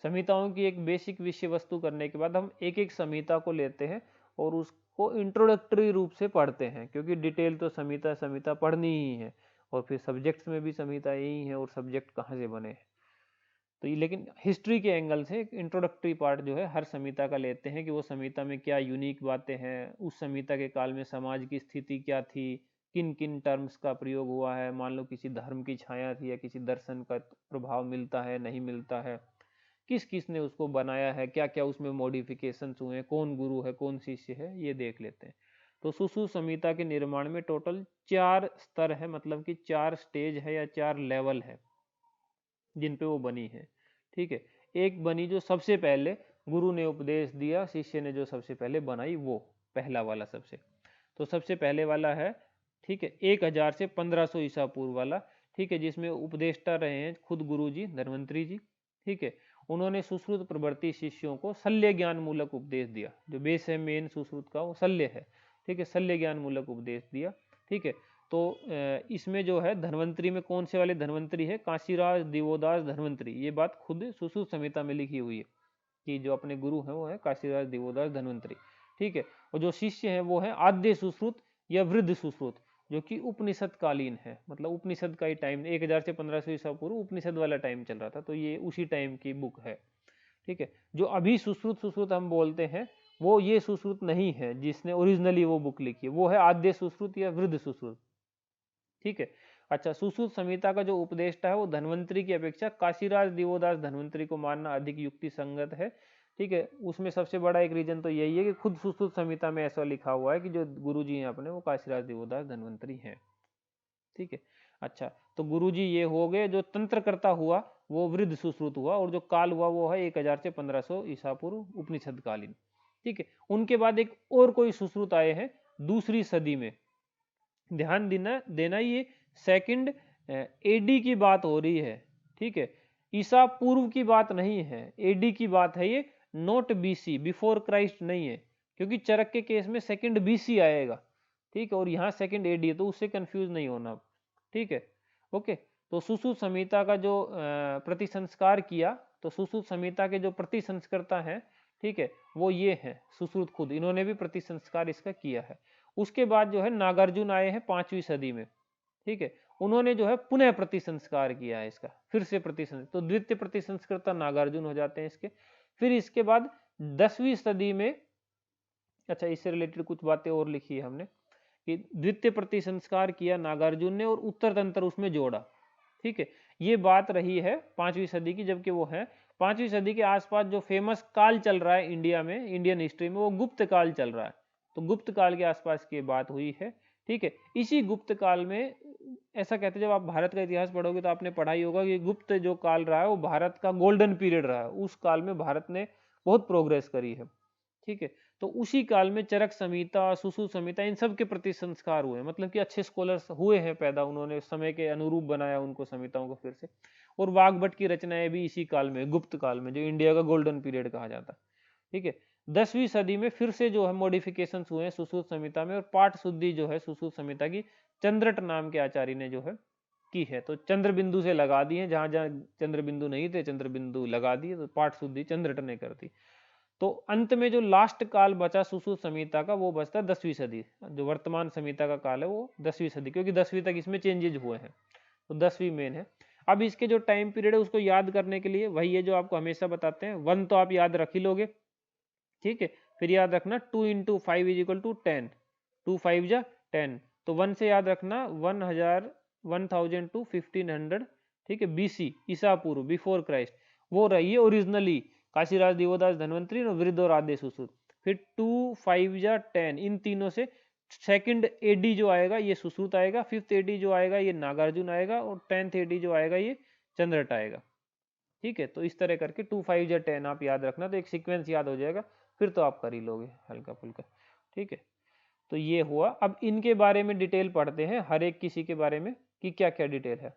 संहिताओं की एक बेसिक विषय वस्तु करने के बाद हम एक एक संहिता को लेते हैं और उसको इंट्रोडक्टरी रूप से पढ़ते हैं, क्योंकि डिटेल तो संहिता संहिता पढ़नी ही है, और फिर सब्जेक्ट्स में भी संहिता यही है और सब्जेक्ट कहाँ से बने हैं। तो ये लेकिन हिस्ट्री के एंगल से एक इंट्रोडक्टरी पार्ट जो है हर संहिता का लेते हैं कि वो संहिता में क्या यूनिक बातें हैं, उस संहिता के काल में समाज की स्थिति क्या थी, किन किन टर्म्स का प्रयोग हुआ है, मान लो किसी धर्म की छाया थी या किसी दर्शन का प्रभाव मिलता है नहीं मिलता है, किस किस ने उसको बनाया है, क्या क्या उसमें मॉडिफिकेशंस हुए हैं, कौन गुरु है कौन शिष्य है, ये देख लेते हैं। तो सुश्रुत संहिता के निर्माण में टोटल 4 स्तर है, मतलब कि 4 स्टेज है या 4 लेवल है जिन पे वो बनी है। ठीक है, एक बनी जो सबसे पहले गुरु ने उपदेश दिया, शिष्य ने जो सबसे पहले बनाई, वो पहला वाला सबसे। तो सबसे पहले वाला है, ठीक है, 1000 से 1500 ईसा पूर्व वाला, ठीक है, जिसमें उपदेष्टा रहे हैं खुद गुरु जी धन्वंतरी जी। ठीक है, उन्होंने सुश्रुत प्रवर्ती शिष्यों को शल्य ज्ञान मूलक उपदेश दिया। जो बेस है मेन सुश्रुत का वो शल्य है। ठीक है, शल्य ज्ञान मूलक उपदेश दिया। ठीक है, तो इसमें जो है धन्वंतरी में कौन से वाले धन्वंतरी है, काशीराज दिवोदास धन्वंतरी, ये बात खुद सुश्रुत संहिता में लिखी हुई है कि जो अपने गुरु हैं वो है काशीराज दिवोदास धन्वंतरी। ठीक है, और जो शिष्य है वो है आद्य सुश्रुत या वृद्ध सुश्रुत, जो कि उपनिषद कालीन है, मतलब उपनिषद का ही टाइम 1000 से 1500 ईसा पूर्व उपनिषद वाला टाइम चल रहा था, तो ये उसी टाइम की बुक है। ठीक है, जो अभी सुश्रुत हम बोलते हैं वो ये सुश्रुत नहीं है जिसने ओरिजिनली वो बुक लिखी है, वो है आद्य सुश्रुत या वृद्ध सुश्रुत। ठीक है, अच्छा, सुश्रुत संहिता का जो उपदेष्टा है वो धन्वंतरी की अपेक्षा काशीराज दिवोदास धन्वंतरी को मानना अधिक युक्ति संगत है। ठीक है, उसमें सबसे बड़ा एक रीजन तो यही है कि खुद सुश्रुत संहिता में ऐसा लिखा हुआ है कि जो गुरु जी हैं अपने वो काशीराज दिवोदास धन्वंतरी हैं। ठीक है, अच्छा, तो गुरु जी ये हो गए। जो तंत्रकर्ता हुआ वो वृद्ध सुश्रुत हुआ, और जो काल हुआ वो है 1000 से 1500 ईसा पूर्व उपनिषद कालीन। ठीक है, उनके बाद एक और कोई सुश्रुत आए हैं दूसरी सदी में। ध्यान देना देना ये सेकंड एडी की बात हो रही है। ठीक है, ईसा पूर्व की बात नहीं है, एडी की बात है ये, नॉट बीसी, बिफोर क्राइस्ट नहीं है, क्योंकि चरक के केस में सेकंड बीसी आएगा। ठीक है, और यहाँ सेकंड एडी है, तो उससे कंफ्यूज नहीं होना। ठीक है, ओके। तो सुश्रुत संहिता का जो प्रतिसंस्कार किया, तो सुश्रुत संहिता के जो प्रतिसंस्कर्ता हैं, ठीक है, वो ये हैं सुश्रुत खुद, इन्होंने भी प्रतिसंस्कार इसका किया है। उसके बाद जो है नागार्जुन आए हैं 5वीं सदी में। ठीक है, उन्होंने जो है पुनः प्रतिसंस्कार किया है इसका, फिर से तो द्वितीय प्रतिसंस्कर्ता नागार्जुन हो जाते हैं इसके। फिर इसके बाद 10वीं सदी में, अच्छा, इससे रिलेटेड कुछ बातें और लिखी है हमने कि द्वितीय प्रतिसंस्कार किया नागार्जुन ने और उत्तर तंत्र उसमें जोड़ा। ठीक है, ये बात रही है 5वीं सदी की, जबकि वो है 5वीं सदी के आसपास जो फेमस काल चल रहा है इंडिया में, इंडियन हिस्ट्री में, वो गुप्त काल चल रहा है। तो गुप्त काल के आसपास की बात हुई है। ठीक है, इसी गुप्त काल में ऐसा कहते हैं, जब आप भारत का इतिहास पढ़ोगे तो आपने पढ़ाई होगा कि गुप्त जो काल रहा है वो भारत का गोल्डन पीरियड रहा है, उस काल में भारत ने बहुत प्रोग्रेस करी है। ठीक है, तो उसी काल में चरक संहिता, सुश्रुत संहिता, इन सब के प्रति संस्कार हुए, मतलब कि अच्छे स्कॉलर्स हुए हैं पैदा, उन्होंने समय के अनुरूप बनाया उनको संहिताओं को फिर से। और वाग्भट की रचनाएं भी इसी काल में, गुप्त काल में, जो इंडिया का गोल्डन पीरियड कहा जाता है। ठीक है, 10वीं सदी में फिर से जो है मॉडिफिकेशन हुए हैं सुश्रुत संहिता में, और पाठ शुद्धि जो है सुश्रुत संहिता की चंद्रट नाम के आचार्य ने जो है की है। तो चंद्र बिंदु से लगा दिए, जहां जहां चंद्र बिंदु नहीं थे चंद्र बिंदु लगा दिए, तो पाठ शुद्धि चंद्रट ने कर दी। तो अंत में जो लास्ट काल बचा सुश्रुत संहिता का, वो बचता 10वीं सदी। जो वर्तमान संहिता का काल है वो 10वीं सदी, क्योंकि 10वीं तक इसमें चेंजेज हुए हैं, तो 10वीं मेन है। अब इसके जो टाइम पीरियड है उसको याद करने के लिए वही है जो आपको हमेशा बताते हैं, 1 तो आप याद रख ही लोगे। ठीक है, फिर याद रखना 2 × 5 = 10, 2 5 जा 10, तो 1 से याद रखना 1000 to 1500। ठीक है, बीसी, ईसा पूर्व, बिफोर क्राइस्ट, वो रही है ओरिजिनली काशीराज दिवोदास धन्वंतरी और वृद्ध और आद्य सुश्रुत। फिर 2 5 या 10, इन तीनों से सेकंड एडी जो आएगा ये सुश्रुत आएगा, 5th एडी जो आएगा ये नागार्जुन आएगा, और 10th एडी जो आएगा ये चंद्रट आएगा। ठीक है, तो इस तरह करके 2 5 या 10 आप याद रखना, तो एक सीक्वेंस याद हो जाएगा, फिर तो आप कर ही लोगे हल्का फुल्का। ठीक है, तो ये हुआ। अब इनके बारे में डिटेल पढ़ते हैं, हर एक किसी के बारे में कि क्या क्या डिटेल है।